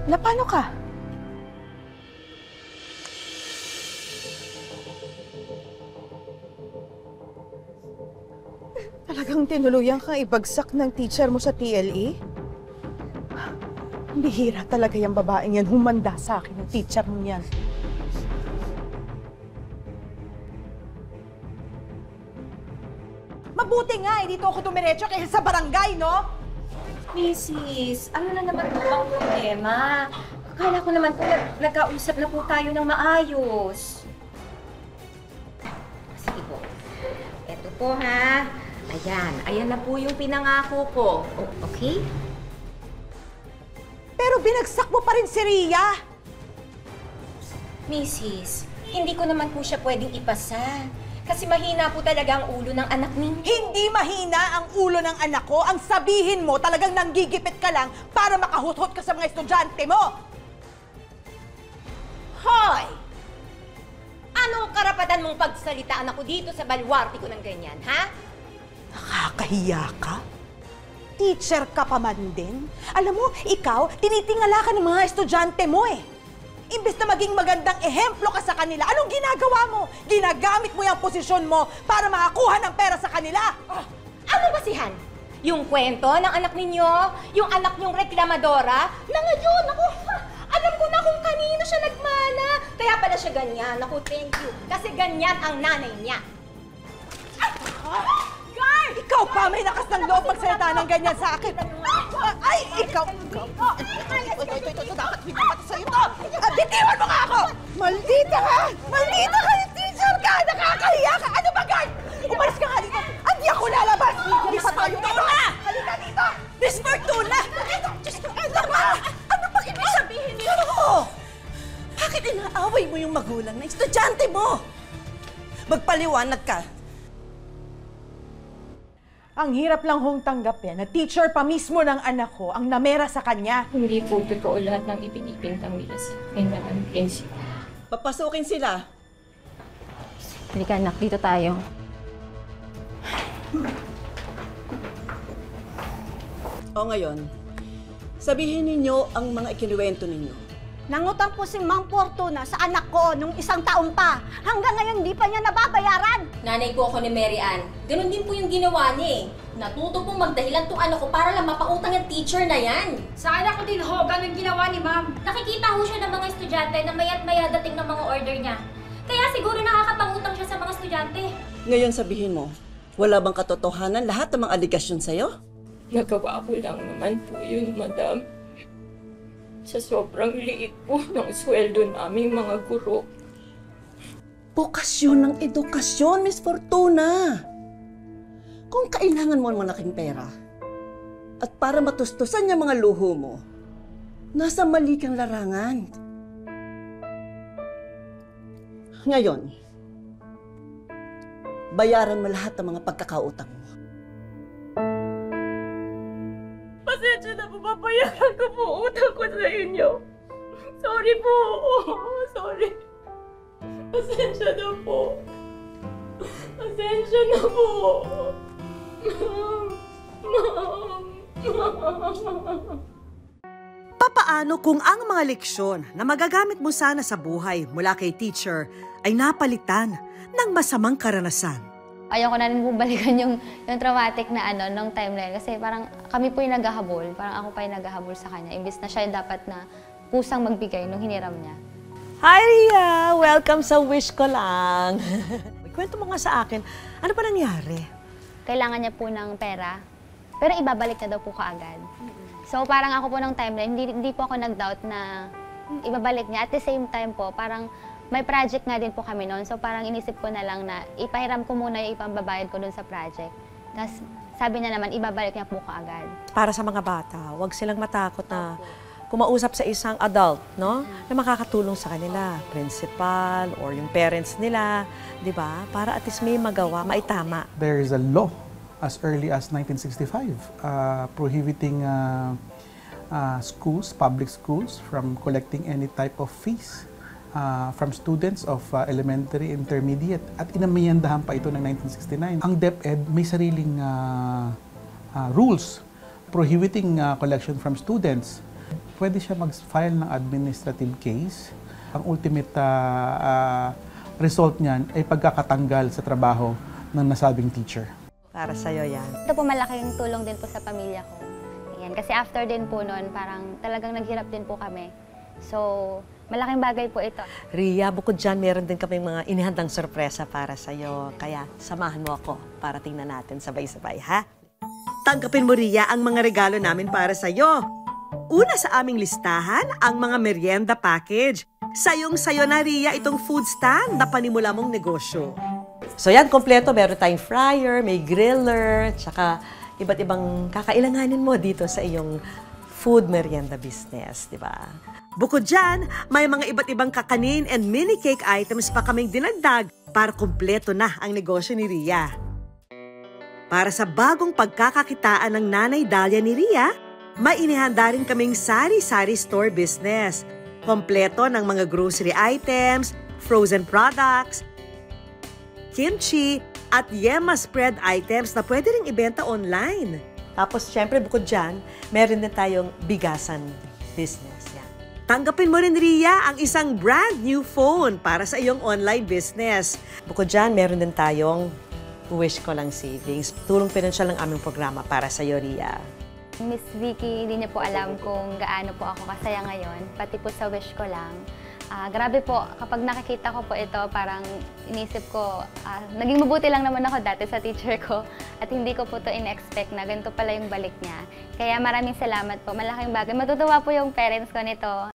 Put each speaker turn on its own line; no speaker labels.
Paano ka? Talagang tinuluyan kang ibagsak ng teacher mo sa TLE? Bihira talaga yung babaeng yan. Humanda sa akin yung teacher mo yan. Mabuti nga, dito ako tumiretso kaysa sa barangay, no?
Mrs., ano na naman po ang problema? Akala ko naman po nagkausap na po tayo ng maayos. Sige po. Eto po ha. Ayan na po yung pinangako ko. Okay?
Pero binagsak mo pa rin si Rhea!
Mrs., hindi ko naman po siya pwedeng ipasa. Kasi mahina po talaga ang ulo ng anak ninyo.
Hindi mahina ang ulo ng anak ko. Ang sabihin mo, talagang nanggigipit ka lang para makahuthot ka sa mga estudyante mo.
Hoy! Anong karapatan mong pagsalitaan ako dito sa baluarte ko ng ganyan, ha?
Nakakahiya ka? Teacher ka pa man din? Alam mo, ikaw, tinitingala ka ng mga estudyante mo eh. Imbes na maging magandang ehemplo ka sa kanila, anong ginagawa mo? Ginagamit mo yung posisyon mo para makakuha ng pera sa kanila.
Ano basihan? Yung kwento ng anak ninyo? Yung anak niyong reklamadora? Na ngayon, ako, alam ko na kung kanino siya nagmana. Kaya pala siya ganyan. Ako, thank you. Kasi ganyan ang nanay niya.
Guard! Ikaw pa may lakas ng loob magsalita ng ganyan sa akin. Ay, ikaw! Ito, dapat pinapati sa'yo to! Bitiwan mo nga ako! Maldita ka! Maldita ka! Teacher ka! Nakakahiya ka! Ano ba, guard? Umalis ka nga dito! Hindi ako lalabas! Hindi pa tayo dito! Halika dito! Miss Fortuna! Diyos ko, ano ba? Ano ba ibig sabihin niyo?
Bakit inaaway mo yung magulang na estudyante mo? Magpaliwanag ka.
Ang hirap lang hong tanggapin na teacher pa mismo ng anak ko ang namera sa kanya.
Hindi po totoo lahat ng ipinipintang nila sa akin ng principal.
Papasukin sila.
Halika anak, dito tayo.
O ngayon, sabihin ninyo ang mga ikinuwento ninyo.
Nangutang po si Ma'am Fortuna sa anak ko nung 1 taon pa. Hanggang ngayon, di pa niya nababayaran.
Nanay po ako ni Mary Ann. Ganon din po yung ginawa niya eh. Natuto pong magdahilan tong ano ko para lang mapautang yung teacher na yan.
Sa anak ko din ho, ganun ginawa ni ma'am.
Nakikita ho siya ng mga estudyante na maya't maya dating ng mga order niya. Kaya siguro nakakapangutang siya sa mga estudyante.
Ngayon sabihin mo, wala bang katotohanan lahat ng mga aligasyon sa'yo?
Nagawa ko lang naman po yun, madam. Sa sobrang liit po ng sweldo namin mga guro.
Bokasyon ng edukasyon, Miss Fortuna. Kung kailangan mo ng malaking pera at para matustusan yung mga luho mo, nasa mali kang larangan. Ngayon, bayaran mo lahat ng mga pagkakautang mo.
Pasensya na po, babayaran ko po utang ko sa inyo. Sorry po. Sorry. Pasensya na po. Pasensya na po. Ma'am.
Papaano kung ang mga leksyon na magagamit mo sana sa buhay mula kay teacher ay napalitan ng masamang karanasan?
Ayoko na rin bumalikan yung traumatic na nung timeline. Kasi parang kami po yung naghahabol. Parang ako pa yung naghahabol sa kanya. Imbis na siya yung dapat na kusang magbigay nung hiniram niya.
Hi, Rhea! Welcome sa Wish Ko Lang! Kwento mo nga sa akin, ano pa nangyari?
Kailangan niya po ng pera, pero ibabalik na daw po kaagad. So parang ako po ng timeline, hindi po ako nag-doubt na ibabalik niya. At the same time po, parang may project nga din po kami noon. So parang inisip ko na lang na ipahiram ko muna yung ipambabayad ko dun sa project. Tapos sabi niya naman, ibabalik niya po kaagad.
Para sa mga bata, huwag silang matakot na kumausap sa isang adult, no? Na makakatulong sa kanila, principal or yung parents nila, di ba? Para at least may magawa, maitama.
There is a law as early as 1965 prohibiting schools, public schools, from collecting any type of fees from students of elementary, intermediate. At inamiyandahan pa ito ng 1969. Ang DepEd may sariling rules prohibiting collection from students. pwede siya mag-file ng administrative case. Ang ultimate result niyan ay pagkakatanggal sa trabaho ng nasabing teacher.
Para sa'yo yan.
Ito po malaking tulong din po sa pamilya ko. Ayan, kasi after din po noon, parang talagang naghirap din po kami. So, malaking bagay po ito.
Ria, bukod dyan, meron din kami mga inihandang sorpresa para sa'yo. Kaya samahan mo ako para tingnan natin sabay-sabay, ha?
Tanggapin mo, Ria, ang mga regalo namin para sa'yo. Una sa aming listahan, ang mga merienda package. Sayong-sayo na, Ria, itong food stand na panimula mong negosyo.
So yan, kompleto. Meron tayong fryer, may griller, tsaka iba't ibang kakailanganin mo dito sa iyong food merienda business, di ba?
Bukod dyan, may mga iba't ibang kakanin and mini cake items pa kaming dinagdag para kumpleto na ang negosyo ni Ria. Para sa bagong pagkakakitaan ng Nanay Dalia ni Ria, may inihanda rin kaming sari-sari store business. Kompleto ng mga grocery items, frozen products, kimchi, at yema spread items na pwede rin ibenta online.
Tapos, syempre, bukod dyan, meron din tayong bigasan business. Yan.
Tanggapin mo rin, Ria, ang isang brand new phone para sa iyong online business.
Bukod dyan, meron din tayong Wish Ko Lang Savings. Tulong pinansyal ng aming programa para sa iyo, Ria.
Miss Vicky, hindi niya po alam kung gaano po ako kasaya ngayon, pati po sa Wish Ko Lang. Grabe po, kapag nakikita ko po ito, parang inisip ko, naging mabuti lang naman ako dati sa teacher ko at hindi ko po ito in-expect na ganito pala yung balik niya. Kaya maraming salamat po, malaking bagay. Matutuwa po yung parents ko nito.